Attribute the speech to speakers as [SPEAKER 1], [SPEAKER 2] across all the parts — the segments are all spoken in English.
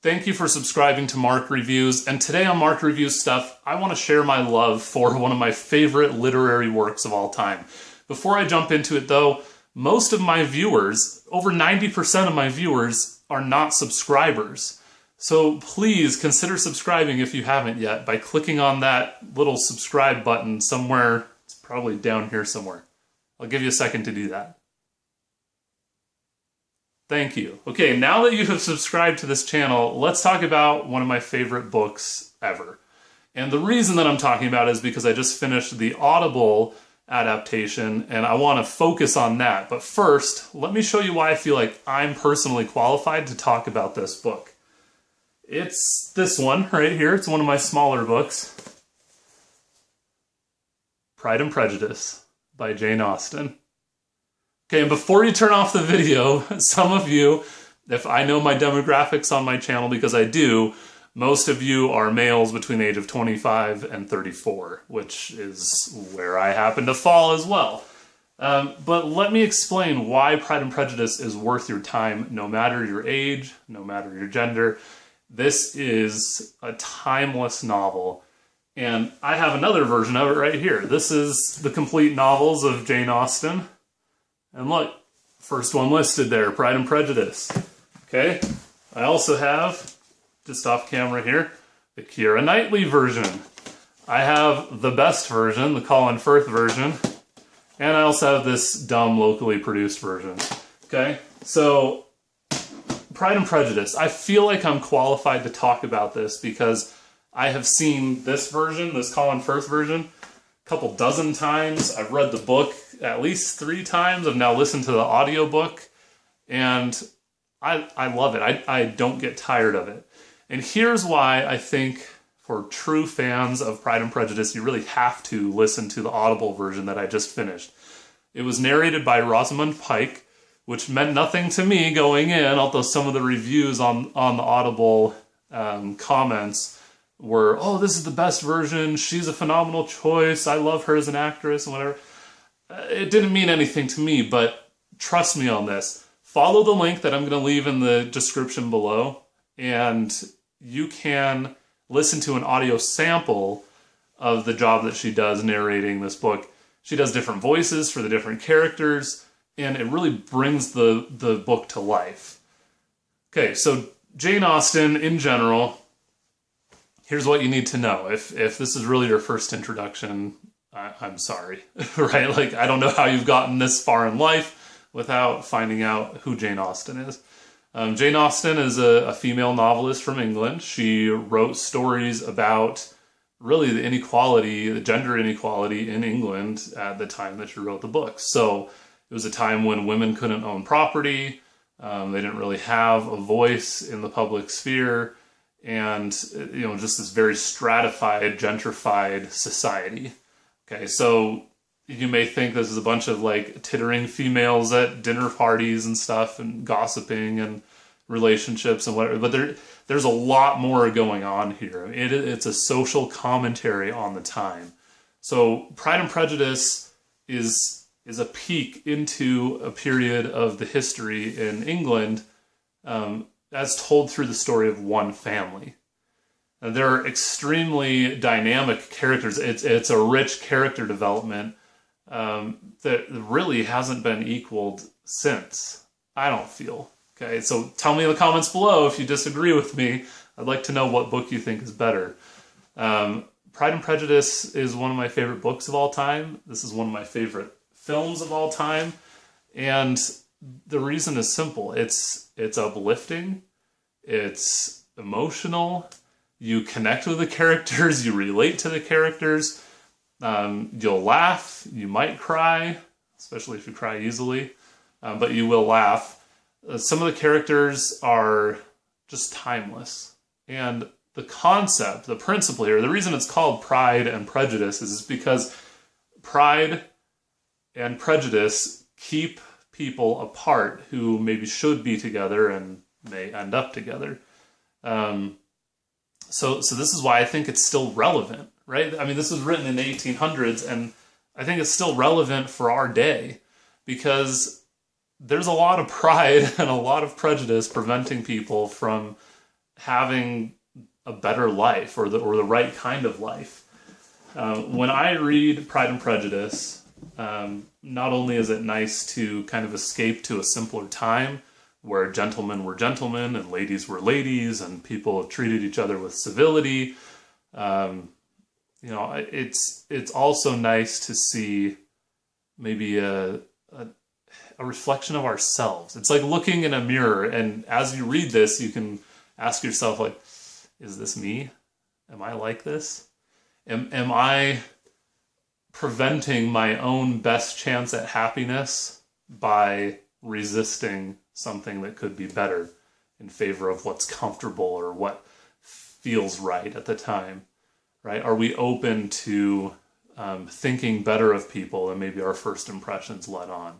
[SPEAKER 1] Thank you for subscribing to Mark Reviews, and today on Mark Reviews Stuff, I want to share my love for one of my favorite literary works of all time. Before I jump into it though, most of my viewers, over 90% of my viewers, are not subscribers. So please consider subscribing if you haven't yet by clicking on that little subscribe button somewhere. It's probably down here somewhere. I'll give you a second to do that. Thank you. Okay, now that you have subscribed to this channel, let's talk about one of my favorite books ever. And the reason that I'm talking about it is because I just finished the Audible adaptation, and I want to focus on that. But first, let me show you why I feel like I'm personally qualified to talk about this book. It's this one right here. It's one of my smaller books. Pride and Prejudice by Jane Austen. Okay, and before you turn off the video, some of you, if I know my demographics on my channel, because I do, most of you are males between the age of 25 and 34, which is where I happen to fall as well. But let me explain why Pride and Prejudice is worth your time, no matter your age, no matter your gender. This is a timeless novel, and I have another version of it right here. This is the complete novels of Jane Austen. And look, first one listed there, Pride and Prejudice. Okay, I also have, just off camera here, the Keira Knightley version. I have the best version, the Colin Firth version, and I also have this dumb, locally produced version. Okay, so Pride and Prejudice. I feel like I'm qualified to talk about this because I have seen this version, this Colin Firth version, a couple dozen times. I've read the book at least 3 times. I've now listened to the audiobook, and I love it. I don't get tired of it. And here's why I think for true fans of Pride and Prejudice, you really have to listen to the Audible version that I just finished. It was narrated by Rosamund Pike, which meant nothing to me going in, although some of the reviews on the Audible comments were, oh, this is the best version, she's a phenomenal choice, I love her as an actress, and whatever. It didn't mean anything to me, but trust me on this. Follow the link that I'm going to leave in the description below, and you can listen to an audio sample of the job that she does narrating this book. She does different voices for the different characters, and it really brings the book to life. Okay, so Jane Austen in general, here's what you need to know. If this is really your first introduction, I'm sorry, right? Like, I don't know how you've gotten this far in life without finding out who Jane Austen is. Jane Austen is a female novelist from England. She wrote stories about really the inequality, the gender inequality in England at the time that she wrote the book. So it was a time when women couldn't own property, they didn't really have a voice in the public sphere, and just this very stratified, gentrified society. Okay, so you may think this is a bunch of like tittering females at dinner parties and stuff and gossiping and relationships and whatever, but there's a lot more going on here. It's a social commentary on the time. So Pride and Prejudice is a peek into a period of the history in England as told through the story of one family. There are extremely dynamic characters. It's a rich character development that really hasn't been equaled since, I don't feel. Okay, so tell me in the comments below if you disagree with me. I'd like to know what book you think is better. Pride and Prejudice is one of my favorite books of all time. This is one of my favorite films of all time. And the reason is simple. It's uplifting. It's emotional. You connect with the characters, you relate to the characters, you'll laugh, you might cry, especially if you cry easily, but you will laugh. Some of the characters are just timeless. And the concept, the principle here, the reason it's called Pride and Prejudice is because pride and prejudice keep people apart who maybe should be together and may end up together. So this is why I think it's still relevant, right? I mean, this was written in the 1800s, and I think it's still relevant for our day because there's a lot of pride and a lot of prejudice preventing people from having a better life or the right kind of life. When I read Pride and Prejudice, not only is it nice to kind of escape to a simpler time where gentlemen were gentlemen and ladies were ladies and people treated each other with civility, it's also nice to see maybe a reflection of ourselves. It's like looking in a mirror, and as you read this, you can ask yourself, like, is this me? Am I like this? Am I preventing my own best chance at happiness by resisting something that could be better in favor of what's comfortable or what feels right at the time, right? Are we open to thinking better of people than maybe our first impressions let on?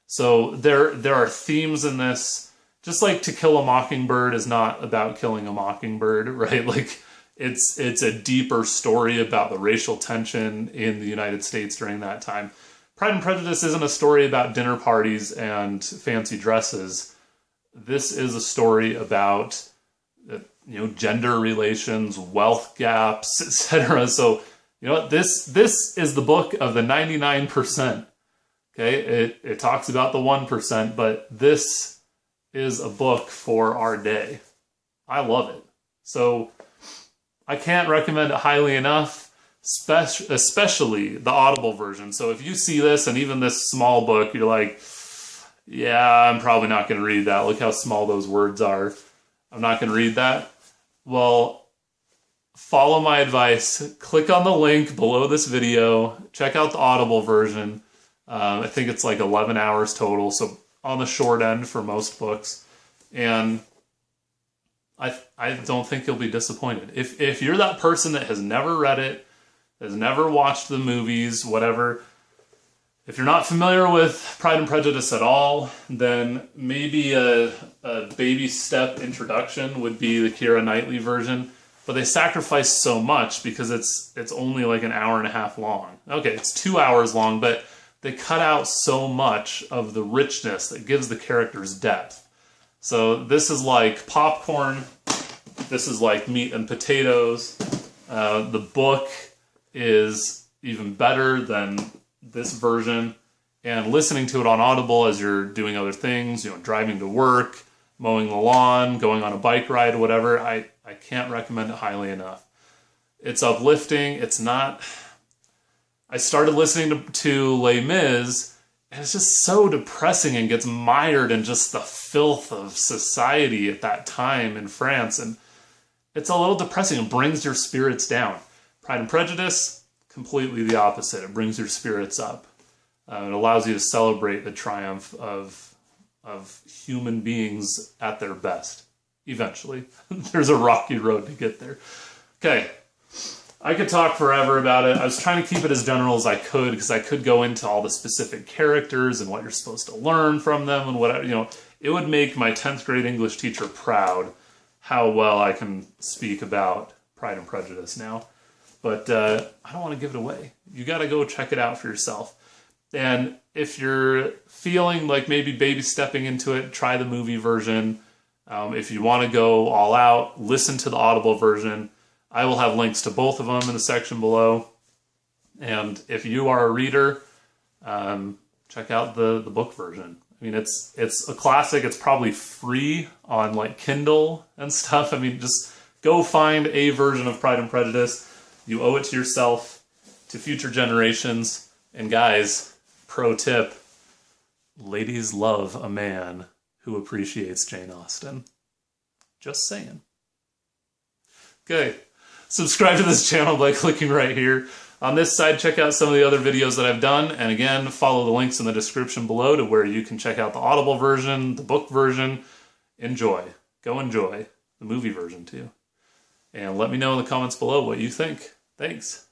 [SPEAKER 1] So there are themes in this, just like To Kill a Mockingbird is not about killing a mockingbird, right? Like it's a deeper story about the racial tension in the United States during that time. Pride and Prejudice isn't a story about dinner parties and fancy dresses. This is a story about gender relations, wealth gaps, etc. So this is the book of the 99%. Okay, it talks about the 1%, but this is a book for our day. I love it. So I can't recommend it highly enough, especially the Audible version. So if you see this and even this small book, you're like, yeah, I'm probably not going to read that. Look how small those words are. I'm not going to read that. Well, follow my advice. Click on the link below this video. Check out the Audible version. I think it's like 11 hours total, so on the short end for most books. And I don't think you'll be disappointed. If you're that person that has never read it, has never watched the movies, whatever, if you're not familiar with Pride and Prejudice at all, then maybe a baby step introduction would be the Keira Knightley version. But they sacrifice so much because it's only like an hour and a half long. Okay, it's 2 hours long, but they cut out so much of the richness that gives the characters depth. So this is like popcorn. This is like meat and potatoes. The book is even better than this version. And listening to it on Audible as you're doing other things, driving to work, mowing the lawn, going on a bike ride, whatever, I can't recommend it highly enough. It's uplifting. It's not... I started listening to Les Mis, and it's just so depressing and gets mired in just the filth of society at that time in France. And it's a little depressing. It brings your spirits down. Pride and Prejudice, completely the opposite. It brings your spirits up. It allows you to celebrate the triumph of human beings at their best. Eventually. There's a rocky road to get there. Okay. I could talk forever about it. I was trying to keep it as general as I could because I could go into all the specific characters and what you're supposed to learn from them and whatever. It would make my 10th grade English teacher proud how well I can speak about Pride and Prejudice now. But I don't want to give it away. You got to go check it out for yourself. And if you're feeling like maybe baby stepping into it, try the movie version. If you want to go all out, listen to the Audible version. I will have links to both of them in the section below. And if you are a reader, check out the book version. I mean, it's a classic. It's probably free on like Kindle and stuff. I mean, just go find a version of Pride and Prejudice. You owe it to yourself, to future generations. And guys, pro tip, ladies love a man who appreciates Jane Austen. Just saying. Okay. Subscribe to this channel by clicking right here. On this side, check out some of the other videos that I've done. And again, follow the links in the description below to where you can check out the Audible version, the book version. Enjoy. Go enjoy the movie version too. And let me know in the comments below what you think. Thanks.